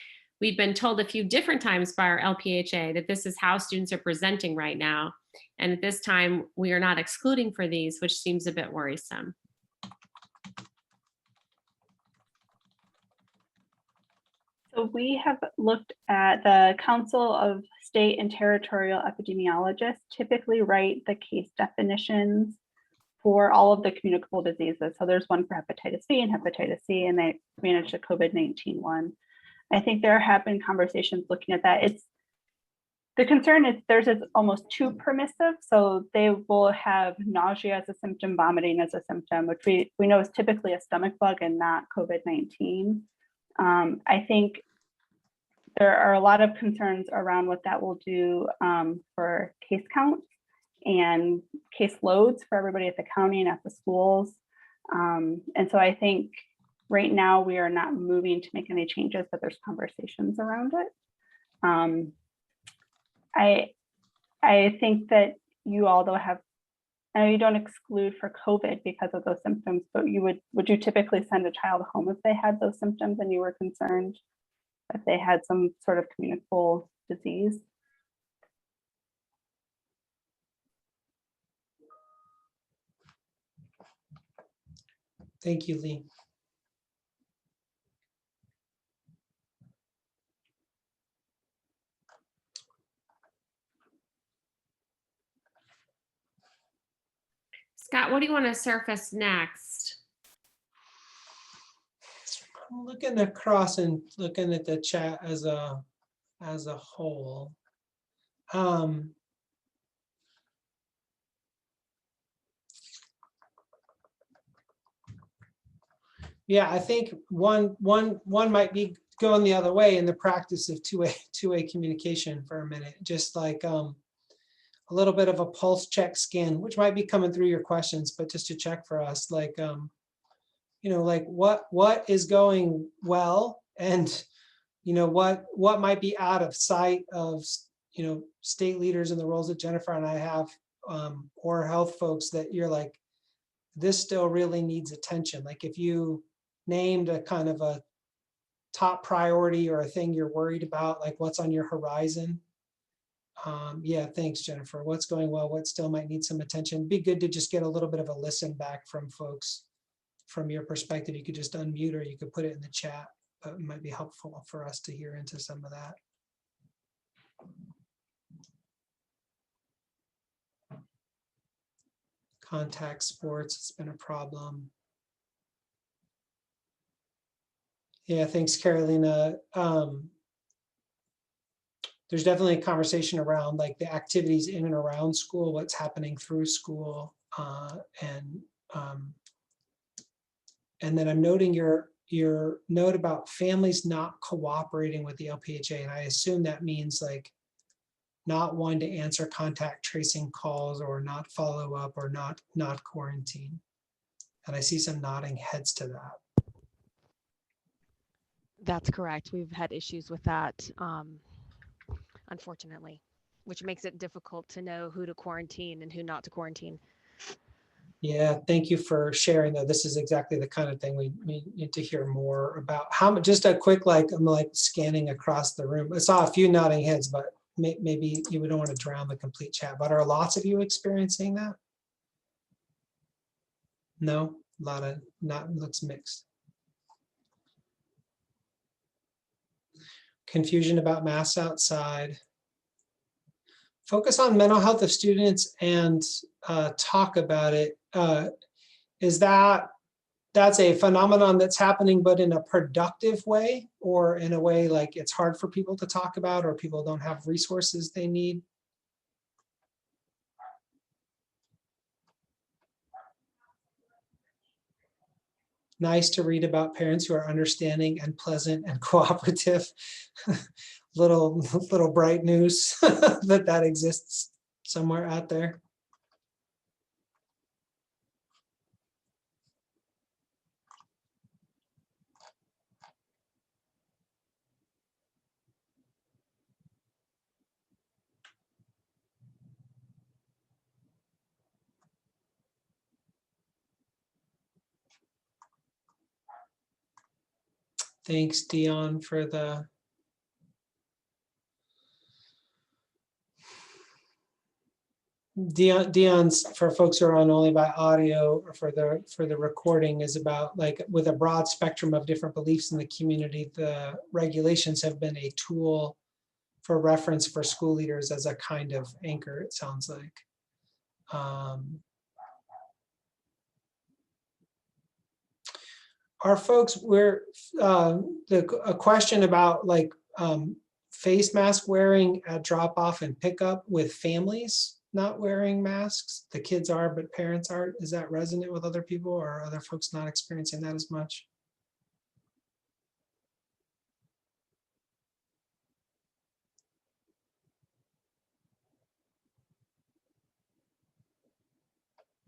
Speaker 1: We've been told a few different times by our LPHA that this is how students are presenting right now. And at this time, we are not excluding for these, which seems a bit worrisome.
Speaker 3: So we have looked at the Council of State and Territorial Epidemiologists typically write the case definitions for all of the communicable diseases. So there's one for hepatitis B and hepatitis C, and they manage the COVID-19 one. I think there have been conversations looking at that. The concern is theirs is almost too permissive. So they will have nausea as a symptom, vomiting as a symptom, which we know is typically a stomach bug and not COVID-19. I think there are a lot of concerns around what that will do for case counts and case loads for everybody at the county and at the schools. And so I think right now we are not moving to make any changes, but there's conversations around it. I think that you all though have, I know you don't exclude for COVID because of those symptoms, but would you typically send a child home if they had those symptoms and you were concerned if they had some sort of communicable disease?
Speaker 2: Thank you, Lee.
Speaker 1: Scott, what do you want to surface next?
Speaker 2: I'm looking across and looking at the chat as a whole. Yeah, I think one might be going the other way in the practice of two-way communication for a minute, just like a little bit of a pulse check scan, which might be coming through your questions, but just to check for us, like like what is going well, and what might be out of sight of state leaders and the roles that Jennifer and I have, or health folks that you're like, this still really needs attention. Like if you named a kind of a top priority or a thing you're worried about, like what's on your horizon, Yeah, thanks, Jennifer. What's going well? What still might need some attention? Be good to just get a little bit of a listen back from folks. From your perspective, you could just unmute or you could put it in the chat, but it might be helpful for us to hear into some of that. Contact sports, it's been a problem. Yeah, thanks, Carolina. There's definitely a conversation around like the activities in and around school, what's happening through school, and then I'm noting your note about families not cooperating with the LPHA, and I assume that means like not wanting to answer contact tracing calls or not follow up or not quarantine. And I see some nodding heads to that.
Speaker 8: That's correct. We've had issues with that, unfortunately, which makes it difficult to know who to quarantine and who not to quarantine.
Speaker 2: Yeah, thank you for sharing that. This is exactly the kind of thing we need to hear more about. How just a quick, like, I'm like scanning across the room. I saw a few nodding heads, but maybe you don't want to drown the complete chat. But are lots of you experiencing that? No, a lot of not, looks mixed. Confusion about masks outside. Focus on mental health of students and talk about it. Is that's a phenomenon that's happening, but in a productive way, or in a way like it's hard for people to talk about, or people don't have resources they need? Nice to read about parents who are understanding and pleasant and cooperative. little bright news that exists somewhere out there. Thanks, Dion, for the Dion's, for folks who are on only by audio, or for the recording, is about like with a broad spectrum of different beliefs in the community, the regulations have been a tool for reference for school leaders as a kind of anchor, it sounds like. Our folks, a question about like face mask wearing at drop off and pickup with families not wearing masks. The kids are, but parents aren't. Is that resonant with other people, or are other folks not experiencing that as much?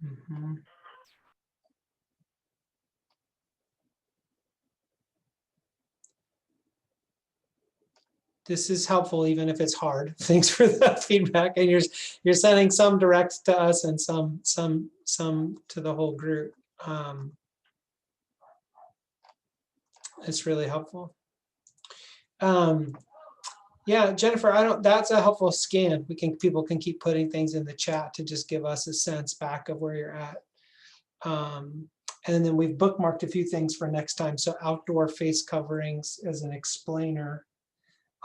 Speaker 2: Mm-hmm. This is helpful, even if it's hard. Thanks for the feedback. And you're sending some direct to us and some to the whole group. It's really helpful. Yeah, Jennifer, that's a helpful scan. People can keep putting things in the chat to just give us a sense back of where you're at. And then we've bookmarked a few things for next time. So outdoor face coverings as an explainer.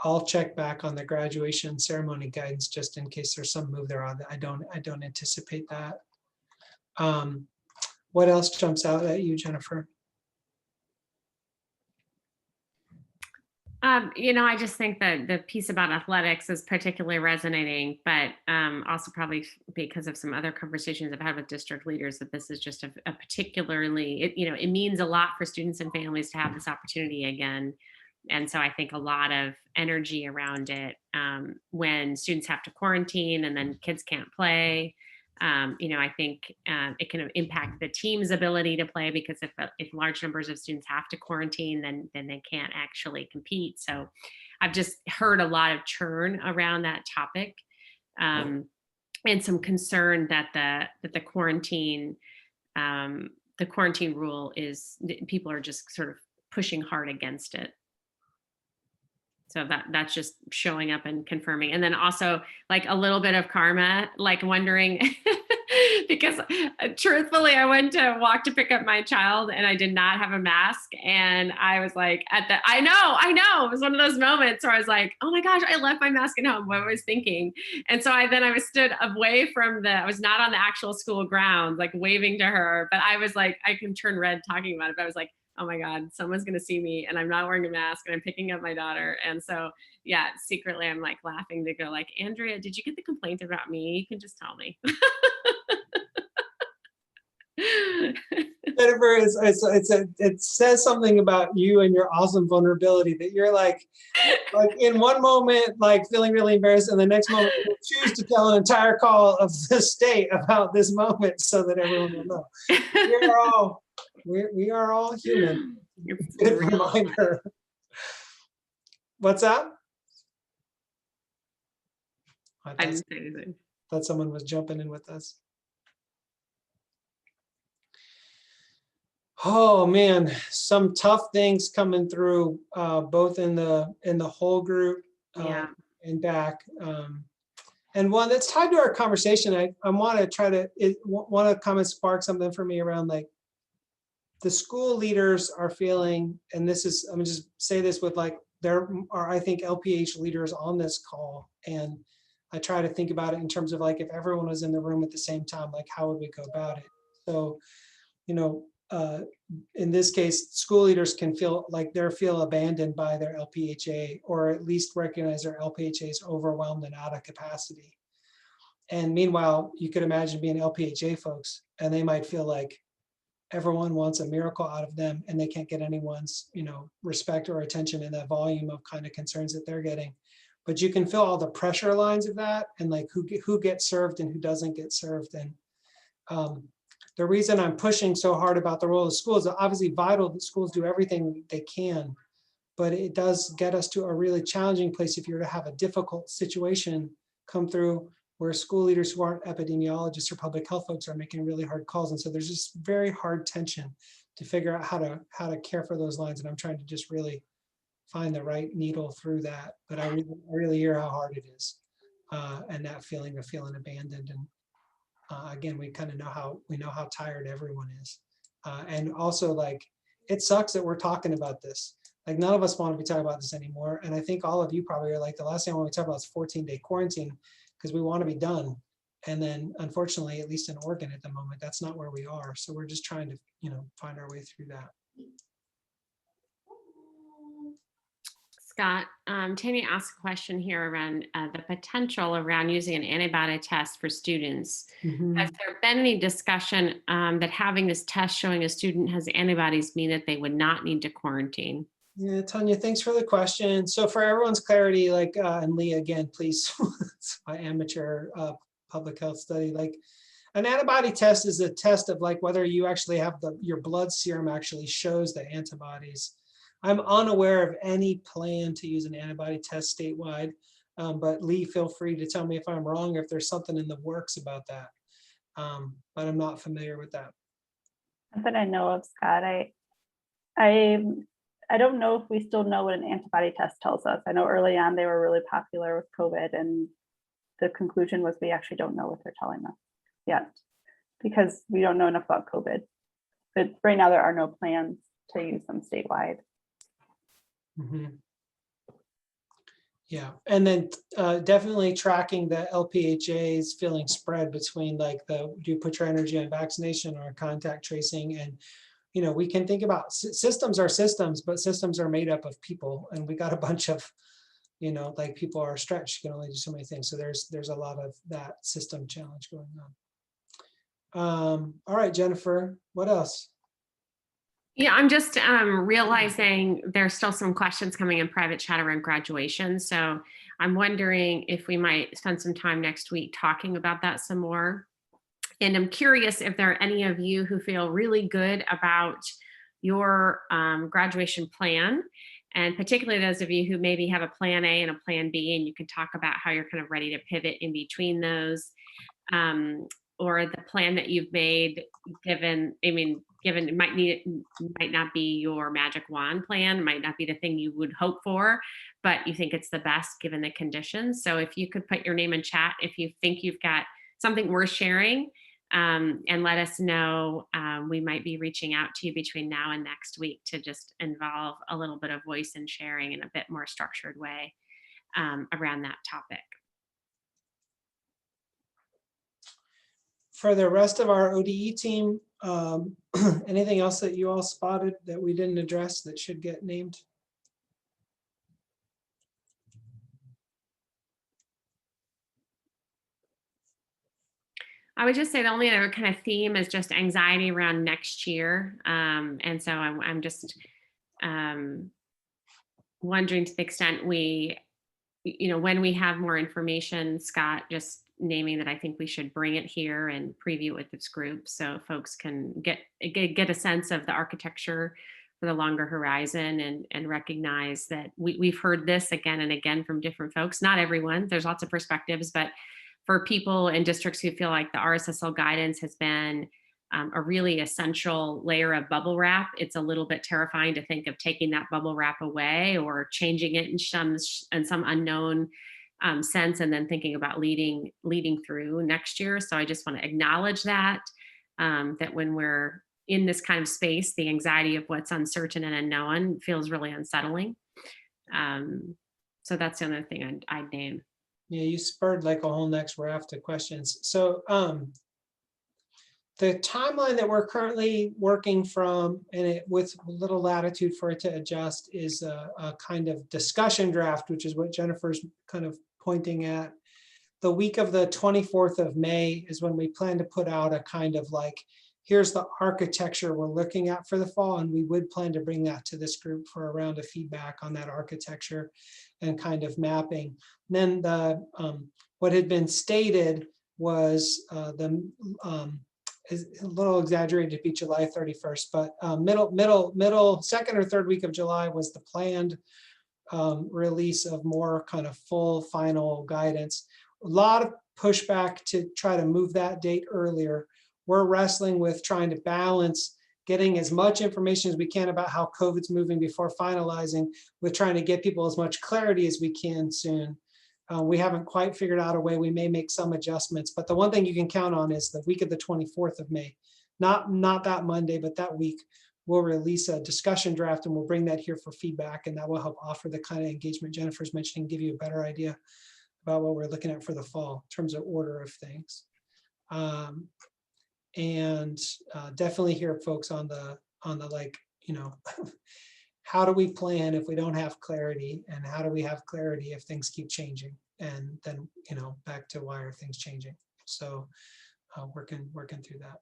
Speaker 2: I'll check back on the graduation ceremony guidance just in case there's some move there on that. I don't anticipate that. What else jumps out at you, Jennifer?
Speaker 1: I just think that the piece about athletics is particularly resonating, but also probably because of some other conversations I've had with district leaders, that this is just a particularly, it means a lot for students and families to have this opportunity again. And so I think a lot of energy around it when students have to quarantine and then kids can't play. I think it can impact the team's ability to play, because if large numbers of students have to quarantine, then they can't actually compete. So I've just heard a lot of churn around that topic, and some concern that the quarantine rule is, people are just sort of pushing hard against it. So that's just showing up and confirming. And then also like a little bit of karma, like wondering because truthfully, I went to walk to pick up my child and I did not have a mask. And I was like, I know. It was one of those moments where I was like, oh my gosh, I left my mask at home. What was I thinking? And so I was stood away from I was not on the actual school grounds, like waving to her, but I was like, I can turn red talking about it. But I was like, oh my God, someone's going to see me and I'm not wearing a mask and I'm picking up my daughter. And so, yeah, secretly I'm like laughing to go like, Andrea, did you get the complaint about me? You can just tell me.
Speaker 2: Jennifer, it says something about you and your awesome vulnerability that you're like in one moment, like feeling really embarrassed, and the next moment you choose to tell an entire call of the state about this moment so that everyone will know. We are all human. Good reminder. What's that?
Speaker 1: I didn't say anything.
Speaker 2: Thought someone was jumping in with us. Oh man, some tough things coming through, both in the whole group and back. And one that's tied to our conversation, I want to try to want to kind of spark something for me around like the school leaders are feeling, and this is, I'm gonna just say this with like, there are, I think, LPH leaders on this call. And I try to think about it in terms of like, if everyone was in the room at the same time, like how would we go about it? So, you know, in this case, school leaders can feel like feel abandoned by their LPHA, or at least recognize their LPHA is overwhelmed and out of capacity. And meanwhile, you could imagine being LPHA folks, and they might feel like everyone wants a miracle out of them and they can't get anyone's, respect or attention in that volume of kind of concerns that they're getting. But you can feel all the pressure lines of that, and like who gets served and who doesn't get served. And the reason I'm pushing so hard about the role of schools is obviously vital that schools do everything they can, but it does get us to a really challenging place if you're to have a difficult situation come through where school leaders who aren't epidemiologists or public health folks are making really hard calls. And so there's just very hard tension to figure out how to care for those lines. And I'm trying to just really find the right needle through that. But I really hear how hard it is, and that feeling of feeling abandoned. And again, we kind of know how tired everyone is. And also, like, it sucks that we're talking about this. Like, none of us want to be talking about this anymore. And I think all of you probably are like, the last thing I want to talk about is 14-day quarantine, because we want to be done. And then unfortunately, at least in Oregon at the moment, that's not where we are. So we're just trying to, find our way through that.
Speaker 1: Scott, Tammy asked a question here around the potential around using an antibody test for students. Has there been any discussion that having this test showing a student has antibodies mean that they would not need to quarantine?
Speaker 2: Yeah, Tanya, thanks for the question. So for everyone's clarity, like, and Lee, again, please, it's my amateur public health study. Like, an antibody test is a test of like whether you actually have your blood serum actually shows the antibodies. I'm unaware of any plan to use an antibody test statewide, but Lee, feel free to tell me if I'm wrong or if there's something in the works about that. But I'm not familiar with that.
Speaker 3: Not that I know of, Scott. I don't know if we still know what an antibody test tells us. I know early on they were really popular with COVID, and the conclusion was we actually don't know what they're telling us yet because we don't know enough about COVID. But right now there are no plans to use them statewide.
Speaker 2: Yeah, and then definitely tracking the LPHA's feeling spread between like do you put your energy on vaccination or contact tracing. And we can think about systems are systems, but systems are made up of people, and we got a bunch of like people are stretched, you can only do so many things. So there's a lot of that system challenge going on. All right, Jennifer, what else?
Speaker 1: Yeah, I'm just realizing there's still some questions coming in private chat around graduation. So I'm wondering if we might spend some time next week talking about that some more. And I'm curious if there are any of you who feel really good about your graduation plan, and particularly those of you who maybe have a plan A and a plan B, and you can talk about how you're kind of ready to pivot in between those, or the plan that you've made given given it might not be your magic wand plan, might not be the thing you would hope for, but you think it's the best given the conditions. So if you could put your name in chat, if you think you've got something worth sharing, and let us know. We might be reaching out to you between now and next week to just involve a little bit of voice and sharing in a bit more structured way around that topic.
Speaker 2: For the rest of our ODE team, anything else that you all spotted that we didn't address that should get named?
Speaker 1: I would just say the only other kind of theme is just anxiety around next year. And so I'm just wondering to the extent we, when we have more information, Scott, just naming that I think we should bring it here and preview it with this group so folks can get a sense of the architecture for the longer horizon and recognize that we've heard this again and again from different folks, not everyone, there's lots of perspectives, but for people in districts who feel like the RSSL guidance has been a really essential layer of bubble wrap, it's a little bit terrifying to think of taking that bubble wrap away or changing it in some unknown sense, and then thinking about leading through next year. So I just want to acknowledge that when we're in this kind of space, the anxiety of what's uncertain and unknown feels really unsettling. So that's the other thing I'd name.
Speaker 2: Yeah, you spurred like a whole next raft of questions. So the timeline that we're currently working from, and with little latitude for it to adjust, is a kind of discussion draft, which is what Jennifer's kind of pointing at. The week of the 24th of May is when we plan to put out a kind of like, here's the architecture we're looking at for the fall, and we would plan to bring that to this group for a round of feedback on that architecture and kind of mapping. Then the what had been stated was is a little exaggerated to be July 31st, but middle second or third week of July was the planned release of more kind of full final guidance. A lot of pushback to try to move that date earlier. We're wrestling with trying to balance getting as much information as we can about how COVID's moving before finalizing, with trying to get people as much clarity as we can soon. We haven't quite figured out a way. We may make some adjustments, but the one thing you can count on is the week of the 24th of May, not that Monday, but that week, we'll release a discussion draft and we'll bring that here for feedback, and that will help offer the kind of engagement Jennifer's mentioning, give you a better idea about what we're looking at for the fall in terms of order of things. And definitely hear folks on the like, how do we plan if we don't have clarity, and how do we have clarity if things keep changing, and then back to why are things changing. So working through that.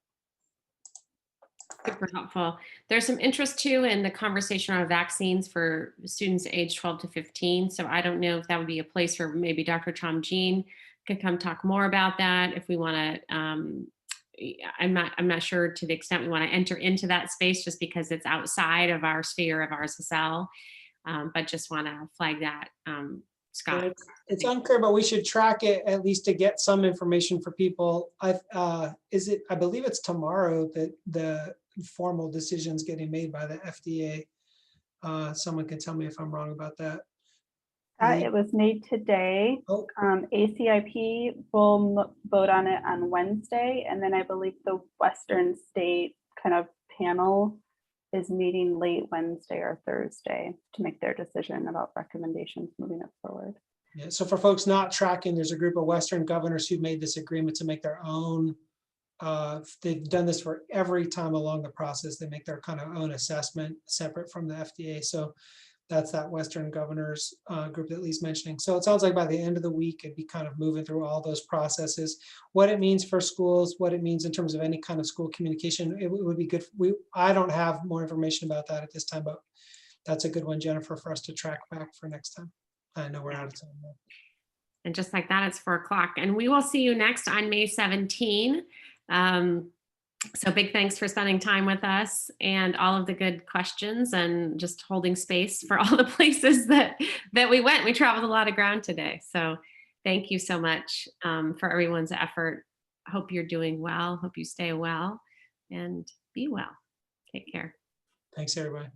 Speaker 1: Super helpful. There's some interest too in the conversation around vaccines for students aged 12 to 15. So I don't know if that would be a place where maybe Dr. Tom Jean could come talk more about that if we want to. I'm not sure to the extent we want to enter into that space, just because it's outside of our sphere of RSSL, but just want to flag that, Scott.
Speaker 2: It's unclear, but we should track it at least to get some information for people. I believe it's tomorrow that the formal decision's getting made by the FDA. Someone can tell me if I'm wrong about that.
Speaker 3: It was made today.
Speaker 2: Oh.
Speaker 3: ACIP will vote on it on Wednesday, and then I believe the Western State kind of panel is meeting late Wednesday or Thursday to make their decision about recommendations moving it forward.
Speaker 2: Yeah, so for folks not tracking, there's a group of Western governors who made this agreement to make their own. They've done this for every time along the process. They make their kind of own assessment separate from the FDA. So that's that Western governors group that Lee's mentioning. So it sounds like by the end of the week, it'd be kind of moving through all those processes, what it means for schools, what it means in terms of any kind of school communication. It would be good. I don't have more information about that at this time, but that's a good one, Jennifer, for us to track back for next time. I know we're out of time now.
Speaker 1: And just like that, it's 4 o'clock. And we will see you next on May 17. So big thanks for spending time with us and all of the good questions and just holding space for all the places that we went. We traveled a lot of ground today. So thank you so much for everyone's effort. Hope you're doing well. Hope you stay well and be well. Take care.
Speaker 2: Thanks, everybody.